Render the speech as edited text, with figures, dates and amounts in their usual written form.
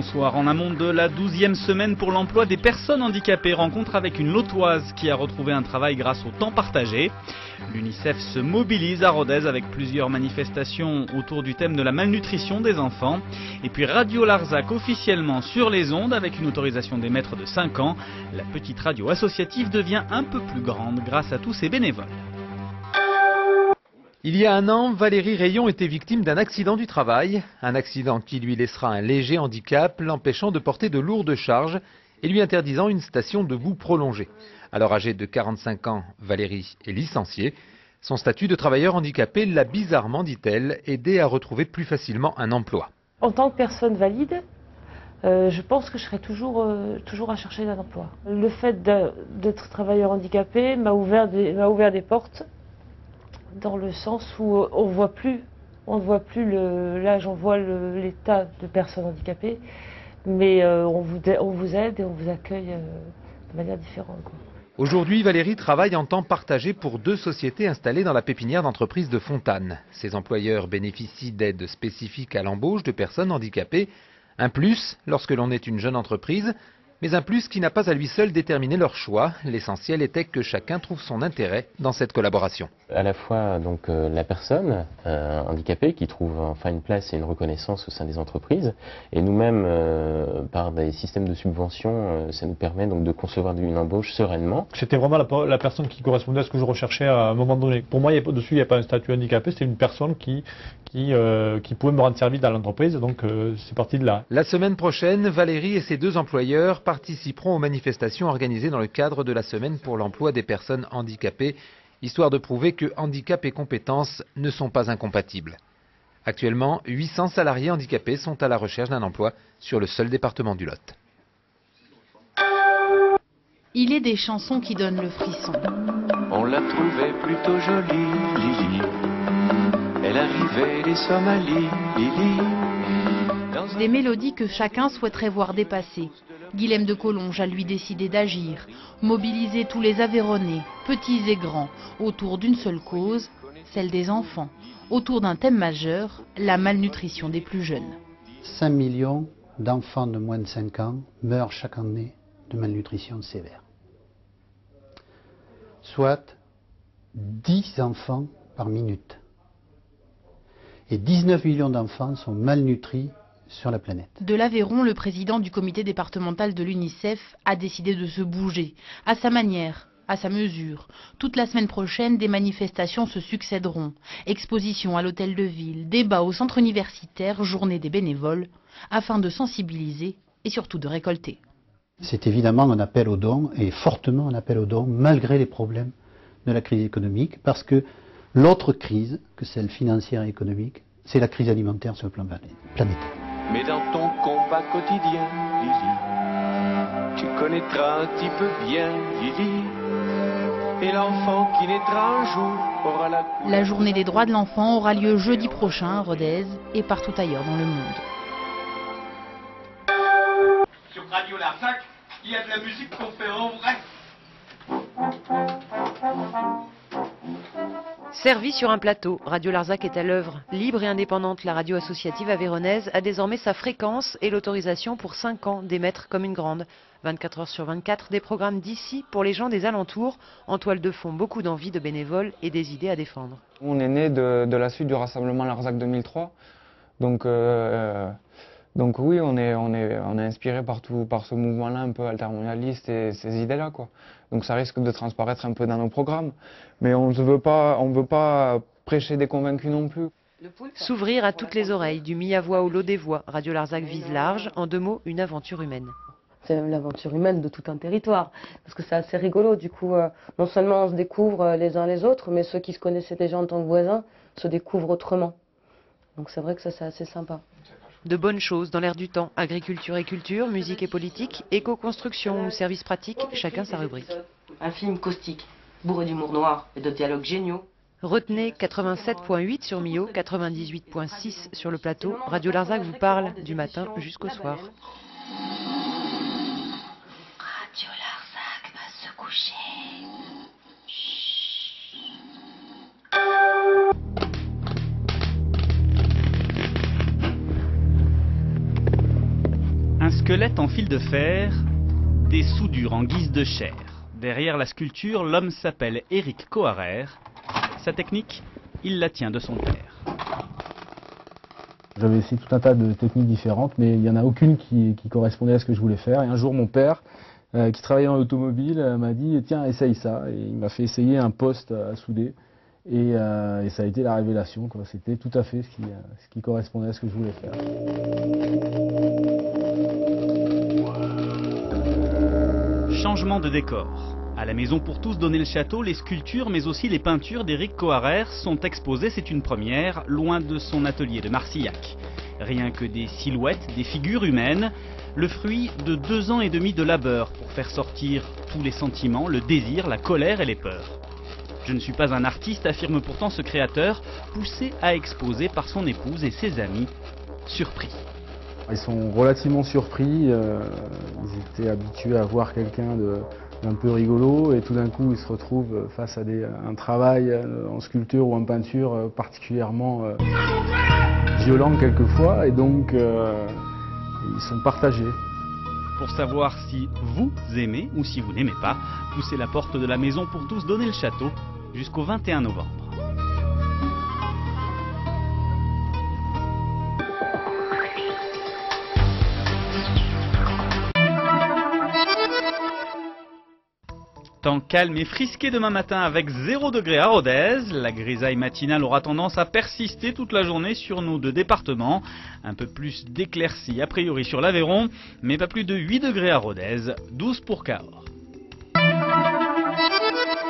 bonsoir. En amont de la 12e semaine pour l'emploi des personnes handicapées, rencontre avec une Lotoise qui a retrouvé un travail grâce au temps partagé. L'UNICEF se mobilise à Rodez avec plusieurs manifestations autour du thème de la malnutrition des enfants. Et puis Radio Larzac officiellement sur les ondes avec une autorisation d'émettre de 5 ans. La petite radio associative devient un peu plus grande grâce à tous ses bénévoles. Il y a un an, Valérie Rayon était victime d'un accident du travail. Un accident qui lui laissera un léger handicap, l'empêchant de porter de lourdes charges et lui interdisant une station debout prolongée. Alors âgée de 45 ans, Valérie est licenciée. Son statut de travailleur handicapé l'a bizarrement, dit-elle, aidé à retrouver plus facilement un emploi. En tant que personne valide, je pense que je serai toujours à chercher un emploi. Le fait d'être travailleur handicapé m'a ouvert des portes. Dans le sens où on ne voit plus l'âge, on voit l'état de personnes handicapées, mais on vous aide et on vous accueille de manière différente, quoi. Aujourd'hui, Valérie travaille en temps partagé pour 2 sociétés installées dans la pépinière d'entreprise de Fontanes. Ses employeurs bénéficient d'aides spécifiques à l'embauche de personnes handicapées. Un plus lorsque l'on est une jeune entreprise, mais un plus qui n'a pas à lui seul déterminé leur choix. L'essentiel était que chacun trouve son intérêt dans cette collaboration. À la fois donc la personne handicapée qui trouve enfin une place et une reconnaissance au sein des entreprises, et nous-mêmes par des systèmes de subvention, ça nous permet donc de concevoir une embauche sereinement. C'était vraiment la personne qui correspondait à ce que je recherchais à un moment donné. Pour moi, dessus, il n'y a pas un statut handicapé, c'était une personne qui pouvait me rendre service dans l'entreprise, donc c'est parti de là. La semaine prochaine, Valérie et ses 2 employeurs participeront aux manifestations organisées dans le cadre de la semaine pour l'emploi des personnes handicapées, histoire de prouver que handicap et compétences ne sont pas incompatibles. Actuellement, 800 salariés handicapés sont à la recherche d'un emploi sur le seul département du Lot. Il est des chansons qui donnent le frisson. On l'a trouvée plutôt jolie, Lily. Elle arrivait des Somalies, Lily. Des mélodies que chacun souhaiterait voir dépasser. Guilhem de Collonges a lui décidé d'agir, mobiliser tous les Aveyronnais, petits et grands, autour d'une seule cause, celle des enfants, autour d'un thème majeur, la malnutrition des plus jeunes. 5 millions d'enfants de moins de 5 ans meurent chaque année de malnutrition sévère. Soit 10 enfants par minute. Et 19 millions d'enfants sont malnutris sur la planète. De l'Aveyron, le président du comité départemental de l'UNICEF a décidé de se bouger, à sa manière, à sa mesure. Toute la semaine prochaine, des manifestations se succéderont. Expositions à l'hôtel de ville, débats au centre universitaire, journée des bénévoles, afin de sensibiliser et surtout de récolter. C'est évidemment un appel aux dons, et fortement un appel aux dons, malgré les problèmes de la crise économique, parce que l'autre crise, que celle financière et économique, c'est la crise alimentaire sur le plan planétaire. Mais dans ton combat quotidien, Lily, tu connaîtras un petit peu bien, Lily. Et l'enfant qui naîtra un jour aura la couleur. La journée des droits de l'enfant aura lieu jeudi prochain à Rodez et partout ailleurs dans le monde. Sur Radio Larzac, il y a de la musique qu'on fait en vrai. Servie sur un plateau, Radio Larzac est à l'œuvre. Libre et indépendante, la radio associative aveyronnaise a désormais sa fréquence et l'autorisation pour 5 ans d'émettre comme une grande. 24 heures sur 24, des programmes d'ici pour les gens des alentours. En toile de fond, beaucoup d'envie de bénévoles et des idées à défendre. On est né de la suite du rassemblement Larzac 2003. Donc oui, on est inspiré par ce mouvement-là un peu altermondialiste et ces idées-là, quoi. Donc ça risque de transparaître un peu dans nos programmes. Mais on ne veut pas prêcher des convaincus non plus. S'ouvrir à toutes les oreilles, du mi-à-voix au lot des voix. Radio Larzac vise large, en 2 mots, une aventure humaine. C'est l'aventure humaine de tout un territoire, parce que c'est assez rigolo, du coup, non seulement on se découvre les uns les autres, mais ceux qui se connaissaient déjà en tant que voisins se découvrent autrement. Donc c'est vrai que ça c'est assez sympa. De bonnes choses dans l'air du temps, agriculture et culture, musique et politique, éco-construction ou services pratiques, chacun sa rubrique. Un film caustique, bourré d'humour noir et de dialogues géniaux. Retenez 87.8 sur Mio, 98.6 sur le plateau. Radio Larzac vous parle du matin jusqu'au soir. Radio Larzac va se coucher. squelettes en fil de fer, des soudures en guise de chair. Derrière la sculpture, l'homme s'appelle Éric Coharer. Sa technique, il la tient de son père. J'avais essayé tout un tas de techniques différentes, mais il n'y en a aucune qui correspondait à ce que je voulais faire. Et un jour, mon père, qui travaillait dans l'automobile, m'a dit « Tiens, essaye ça ». Et il m'a fait essayer un poste à souder. Et ça a été la révélation. C'était tout à fait ce qui correspondait à ce que je voulais faire. Changement de décor. À la Maison pour tous d'Onnay-le-Château, les sculptures mais aussi les peintures d'Éric Coharer sont exposées, c'est une première, loin de son atelier de Marcillac. Rien que des silhouettes, des figures humaines, le fruit de 2 ans et demi de labeur pour faire sortir tous les sentiments, le désir, la colère et les peurs. Je ne suis pas un artiste, affirme pourtant ce créateur, poussé à exposer par son épouse et ses amis, surpris. Ils sont relativement surpris, ils étaient habitués à voir quelqu'un d'un peu rigolo et tout d'un coup ils se retrouvent face à un travail en sculpture ou en peinture particulièrement violent quelquefois et donc ils sont partagés. Pour savoir si vous aimez ou si vous n'aimez pas, poussez la porte de la Maison pour tous d'Onnay-le-Château jusqu'au 21 novembre. Temps calme et frisqué demain matin avec 0 degré à Rodez. La grisaille matinale aura tendance à persister toute la journée sur nos 2 départements. Un peu plus d'éclaircies a priori sur l'Aveyron, mais pas plus de 8 degrés à Rodez, 12 pour Cahors.